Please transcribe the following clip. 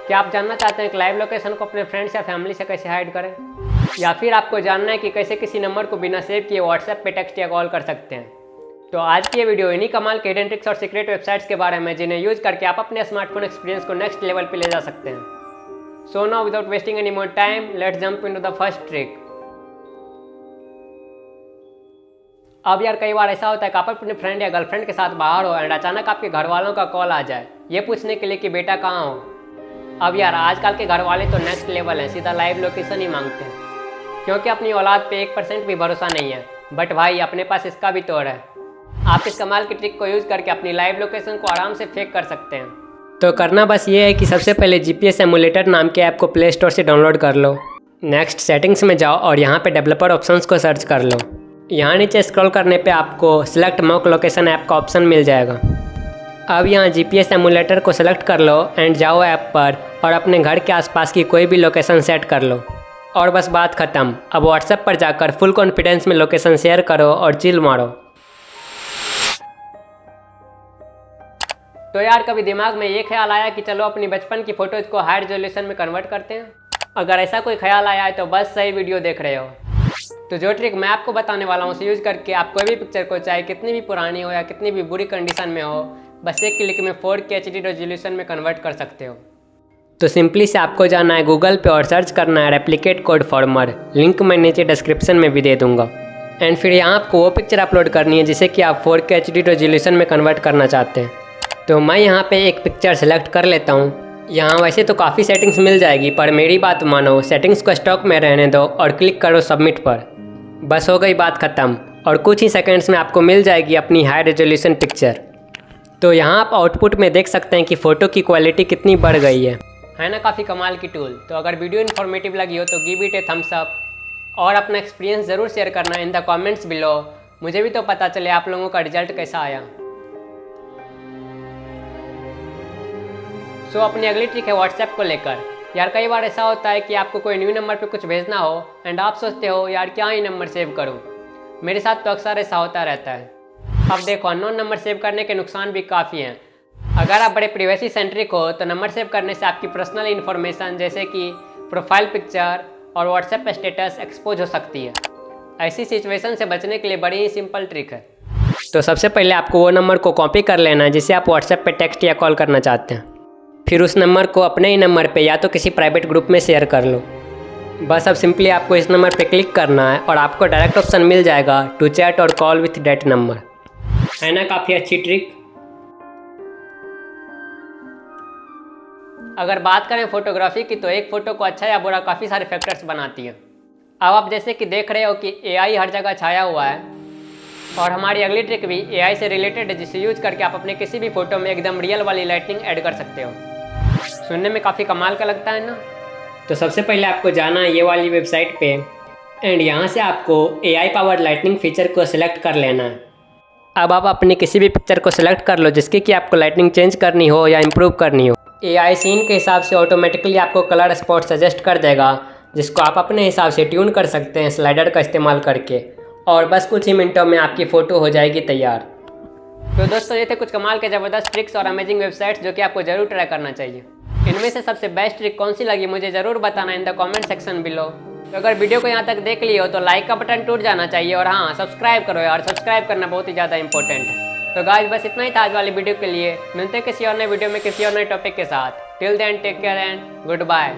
क्या आप जानना चाहते हैं कि लाइव लोकेशन को अपने फ्रेंड्स या फैमिली से कैसे हाइड करें, या फिर आपको जानना है कि कैसे किसी नंबर को बिना सेव किए व्हाट्सएप पे टेक्स्ट या कॉल कर सकते हैं। तो आज की ये वीडियो इन्हीं कमाल के हिडन ट्रिक्स और सीक्रेट वेबसाइट्स के बारे में जिन्हें यूज करके आप अपने स्मार्टफोन एक्सपीरियंस को नेक्स्ट लेवल पे ले जा सकते हैं। So now without wasting any more time let's jump into the first trick. अब यार कई बार ऐसा होता है कि आप अपने फ्रेंड या गर्लफ्रेंड के साथ बाहर हो एंड अचानक आपके घर वालों का कॉल आ जाए ये पूछने के लिए कि बेटा कहाँ हो। अब यार आजकल के घर वाले तो नेक्स्ट लेवल हैं, सीधा लाइव लोकेशन ही मांगते हैं क्योंकि अपनी औलाद पे 1% भी भरोसा नहीं है। बट भाई अपने पास इसका भी तोड़ है। आप इस कमाल की ट्रिक को यूज़ करके अपनी लाइव लोकेशन को आराम से फेक कर सकते हैं। तो करना बस ये है कि सबसे पहले GPS एमुलेटर नाम के ऐप को प्ले स्टोर से डाउनलोड कर लो। नेक्स्ट सेटिंग्स में जाओ और यहाँ पे डेवलपर ऑप्शंस को सर्च कर लो। यहाँ नीचे स्क्रॉल करने पे आपको सिलेक्ट मॉक लोकेशन ऐप का ऑप्शन मिल जाएगा। अब यहाँ GPS एमुलेटर को सिलेक्ट कर लो एंड जाओ ऐप पर और अपने घर के आसपास की कोई भी लोकेशन सेट कर लो और बस बात ख़त्म। अब व्हाट्सएप पर जाकर फुल कॉन्फिडेंस में लोकेशन शेयर करो और चिल मारो। तो यार कभी दिमाग में ये ख्याल आया कि चलो अपनी बचपन की फ़ोटोज़ को हाई रेजोल्यूशन में कन्वर्ट करते हैं? अगर ऐसा कोई ख्याल आया है तो बस सही वीडियो देख रहे हो। तो जो ट्रिक मैं आपको बताने वाला हूँ उसे यूज़ करके आप कोई भी पिक्चर को चाहे कितनी भी पुरानी हो या कितनी भी बुरी कंडीशन में हो बस एक क्लिक में 4K HD रेजोल्यूशन में कन्वर्ट कर सकते हो। तो सिंपली से आपको जाना है गूगल पे और सर्च करना है रेप्लिकेट कोड फॉर्मर। लिंक मैं नीचे डिस्क्रिप्शन में भी दे दूंगा। एंड फिर यहाँ आपको वो पिक्चर अपलोड करनी है जिसे कि आप 4K HD रेजोल्यूशन में कन्वर्ट करना चाहते हैं। तो मैं यहाँ पे एक पिक्चर सेलेक्ट कर लेता हूँ। यहाँ वैसे तो काफ़ी सेटिंग्स मिल जाएगी पर मेरी बात मानो, सेटिंग्स को स्टॉक में रहने दो और क्लिक करो सबमिट पर। बस हो गई बात ख़त्म और कुछ ही सेकंड्स में आपको मिल जाएगी अपनी हाई रेजोल्यूशन पिक्चर। तो यहाँ आप आउटपुट में देख सकते हैं कि फ़ोटो की क्वालिटी कितनी बढ़ गई है ना। काफ़ी कमाल की टूल। तो अगर वीडियो इन्फॉर्मेटिव लगी हो तो give it a thumbs up और अपना एक्सपीरियंस ज़रूर शेयर करना इन द कमेंट्स बिलो। मुझे भी तो पता चले आप लोगों का रिजल्ट कैसा आया। सो अपनी अगली ट्रिक है व्हाट्सएप को लेकर। यार कई बार ऐसा होता है कि आपको कोई न्यू नंबर पे कुछ भेजना हो एंड आप सोचते हो यार क्या ही नंबर सेव करूं। मेरे साथ तो अक्सर ऐसा होता रहता है। अब देखो अननोन नंबर सेव करने के नुकसान भी काफ़ी हैं। अगर आप बड़े प्राइवेसी सेंट्रिक हो तो नंबर सेव करने से आपकी पर्सनल इन्फॉर्मेशन जैसे कि प्रोफाइल पिक्चर और व्हाट्सएप स्टेटस एक्सपोज हो सकती है। ऐसी सिचुएशन से बचने के लिए बड़ी ही सिंपल ट्रिक है। तो सबसे पहले आपको वो नंबर को कॉपी कर लेना है जिसे आप व्हाट्सएप पे टेक्स्ट या कॉल करना चाहते हैं। फिर उस नंबर को अपने ही नंबर पे या तो किसी प्राइवेट ग्रुप में शेयर कर लो। बस अब सिंपली आपको इस नंबर पे क्लिक करना है और आपको डायरेक्ट ऑप्शन मिल जाएगा टू चैट और कॉल विथ दैट नंबर। है ना काफ़ी अच्छी ट्रिक। अगर बात करें फोटोग्राफी की तो एक फ़ोटो को अच्छा या बुरा काफ़ी सारे फैक्टर्स बनाती है। अब आप जैसे कि देख रहे हो कि AI हर जगह छाया हुआ है और हमारी अगली ट्रिक भी AI से रिलेटेड है जिसे यूज करके आप अपने किसी भी फोटो में एकदम रियल वाली लाइटनिंग ऐड कर सकते हो। सुनने में काफ़ी कमाल का लगता है ना। तो सबसे पहले आपको जाना है ये वाली वेबसाइट पे एंड यहाँ से आपको AI पावर्ड लाइटनिंग फीचर को सिलेक्ट कर लेना है। अब आप अपनी किसी भी पिक्चर को सिलेक्ट कर लो जिसकी कि आपको लाइटनिंग चेंज करनी हो या इम्प्रूव करनी हो। AI सीन के हिसाब से ऑटोमेटिकली आपको कलर स्पॉट सजेस्ट कर देगा जिसको आप अपने हिसाब से ट्यून कर सकते हैं स्लाइडर का इस्तेमाल करके। और बस कुछ ही मिनटों में आपकी फ़ोटो हो जाएगी तैयार। तो दोस्तों ये थे कुछ कमाल के ज़बरदस्त ट्रिक्स और अमेजिंग वेबसाइट्स जो कि आपको ज़रूर ट्राई करना चाहिए। इनमें से सबसे बेस्ट ट्रिक कौन सी लगी मुझे ज़रूर बताना in the comment section below. तो अगर वीडियो को यहाँ तक देख लिया हो तो लाइक का बटन टूट जाना चाहिए और हाँ सब्सक्राइब करो यार, सब्सक्राइब करना बहुत ही ज़्यादा इंपॉर्टेंट है। तो गाइस बस इतना ही था आज वाली वीडियो के लिए। मिलते हैं किसी और नए वीडियो में किसी और नए टॉपिक के साथ। Till then take care and good bye.